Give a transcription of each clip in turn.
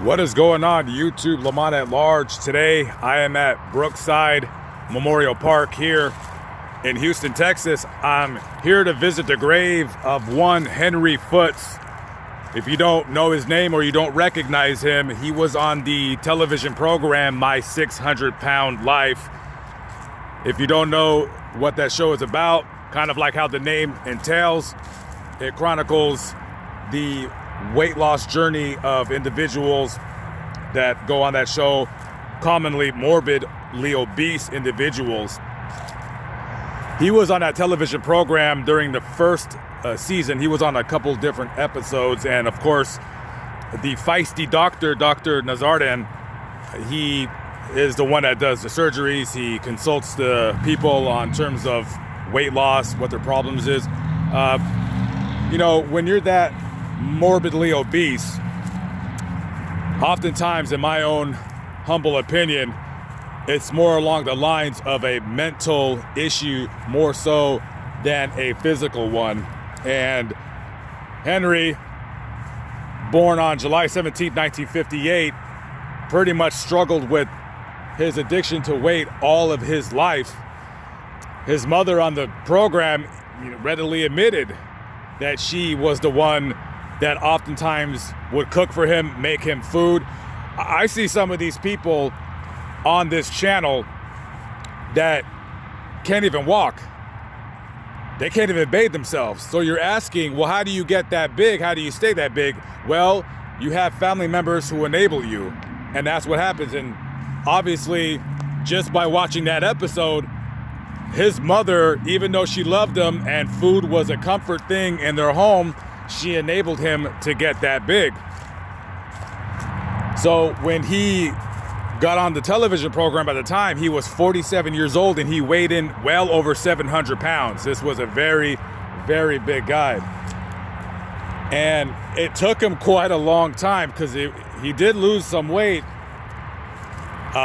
What is going on, YouTube, Lamont at large? Today I am at Brookside Memorial Park here in Houston, Texas. I'm here to visit the grave of one Henry Foots. If you don't know his name or you don't recognize him, he was on the television program My 600-Pound Life. If you don't know what that show is about, kind of like how the name entails, it chronicles the weight loss journey of individuals that go on that show, commonly morbidly obese individuals. He was on that television program during the first season. He was on a couple different episodes, and of course the feisty doctor, Dr. Nazardan, he is the one that does the surgeries. He consults the people on terms of weight loss, what their problems is. When you're that morbidly obese, oftentimes, in my own humble opinion, it's more along the lines of a mental issue more so than a physical one. And Henry, born on July 17, 1958, pretty much struggled with his addiction to weight all of his life. His mother on the program readily admitted that she was the one that oftentimes would cook for him, make him food. I see some of these people on this channel that can't even walk. They can't even bathe themselves. So you're asking, well, how do you get that big? How do you stay that big? Well, you have family members who enable you, and that's what happens. And obviously, just by watching that episode, his mother, even though she loved him and food was a comfort thing in their home, she enabled him to get that big. So when he got on the television program at the time, he was 47 years old and he weighed in well over 700 pounds. This was a very, very big guy. And it took him quite a long time because he did lose some weight.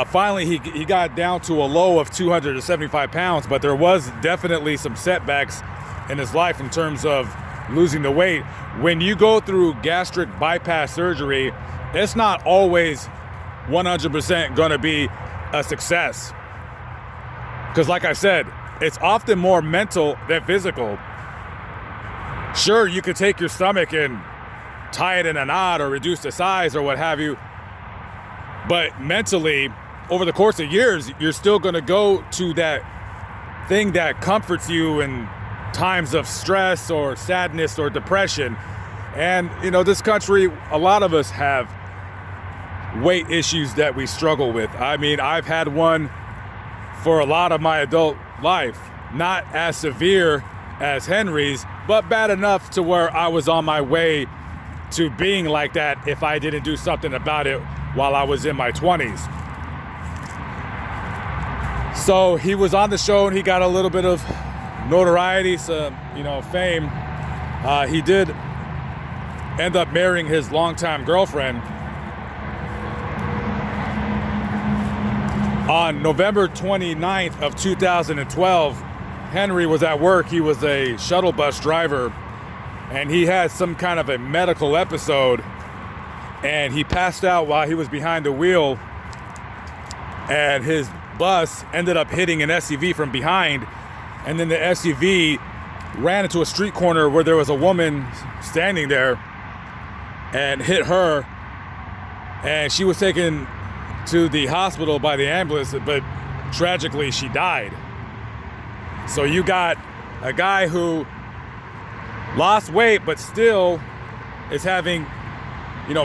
Finally, he got down to a low of 275 pounds, but there was definitely some setbacks in his life in terms of losing the weight. When you go through gastric bypass surgery, it's not always 100% going to be a success. Because like I said, it's often more mental than physical. Sure, you could take your stomach and tie it in a knot or reduce the size or what have you. But mentally, over the course of years, you're still going to go to that thing that comforts you in times of stress or sadness or depression. And this country, a lot of us have weight issues that we struggle with. I mean, I've had one for a lot of my adult life, not as severe as Henry's, but bad enough to where I was on my way to being like that if I didn't do something about it while I was in my 20s. So he was on the show and he got a little bit of notoriety, some, fame. He did end up marrying his longtime girlfriend. On November 29th of 2012, Henry was at work. He was a shuttle bus driver and he had some kind of a medical episode and he passed out while he was behind the wheel, and his bus ended up hitting an SUV from behind, and then the SUV ran into a street corner where there was a woman standing there and hit her, and she was taken to the hospital by the ambulance, but tragically she died. So you got a guy who lost weight but still is having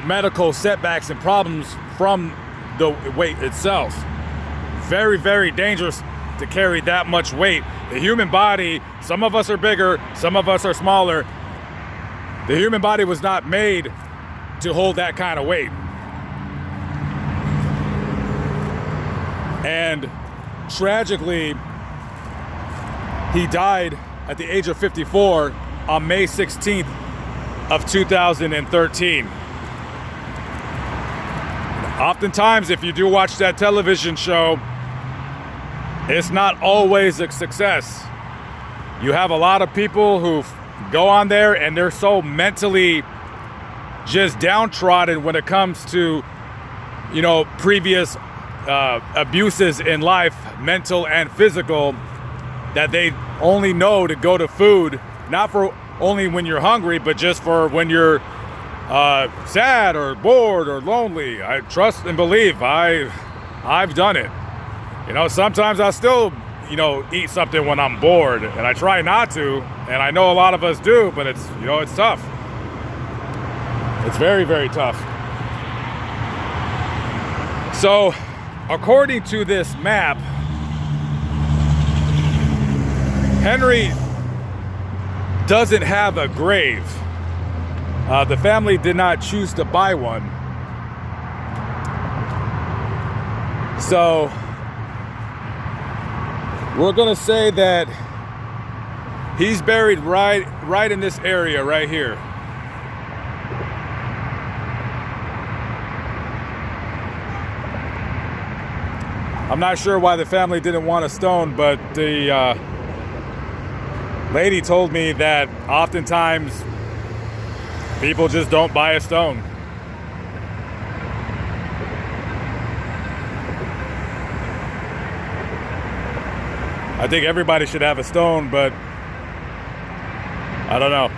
medical setbacks and problems from the weight itself. Very, very dangerous to carry that much weight. The human body, some of us are bigger, some of us are smaller. The human body was not made to hold that kind of weight. And tragically, he died at the age of 54 on May 16th of 2013. Oftentimes, if you do watch that television show, it's not always a success. You have a lot of people who go on there and they're so mentally just downtrodden when it comes to you know, previous abuses in life, mental and physical, that they only know to go to food, not for only when you're hungry, but just for when you're sad or bored or lonely. I trust and believe I've done it. You know, sometimes I still, you know, eat something when I'm bored, and I try not to, and I know a lot of us do, but it's, you know, it's tough. It's very, very tough. So, according to this map, Henry doesn't have a grave. The family did not choose to buy one. So, we're gonna say that he's buried right in this area right here. I'm not sure why the family didn't want a stone, but the lady told me that oftentimes people just don't buy a stone. I think everybody should have a stone, but I don't know.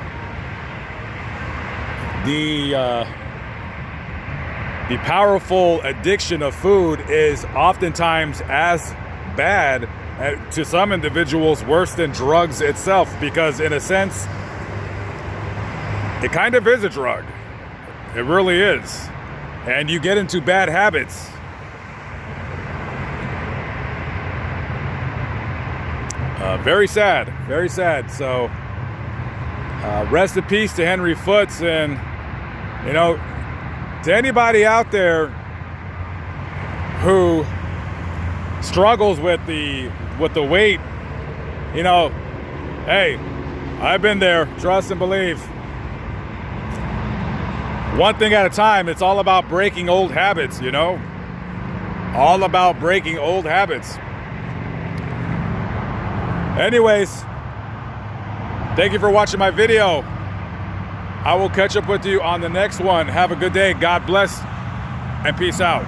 The powerful addiction of food is oftentimes as bad, to some individuals, worse than drugs itself, because in a sense, it kind of is a drug. It really is. And you get into bad habits. Very sad, very sad. So, rest in peace to Henry Foots, and, you know, to anybody out there who struggles with the weight, you know, hey, I've been there, trust and believe. One thing at a time. It's all about breaking old habits, you know, all about breaking old habits. Anyways, thank you for watching my video. I will catch up with you on the next one. Have a good day. God bless and peace out.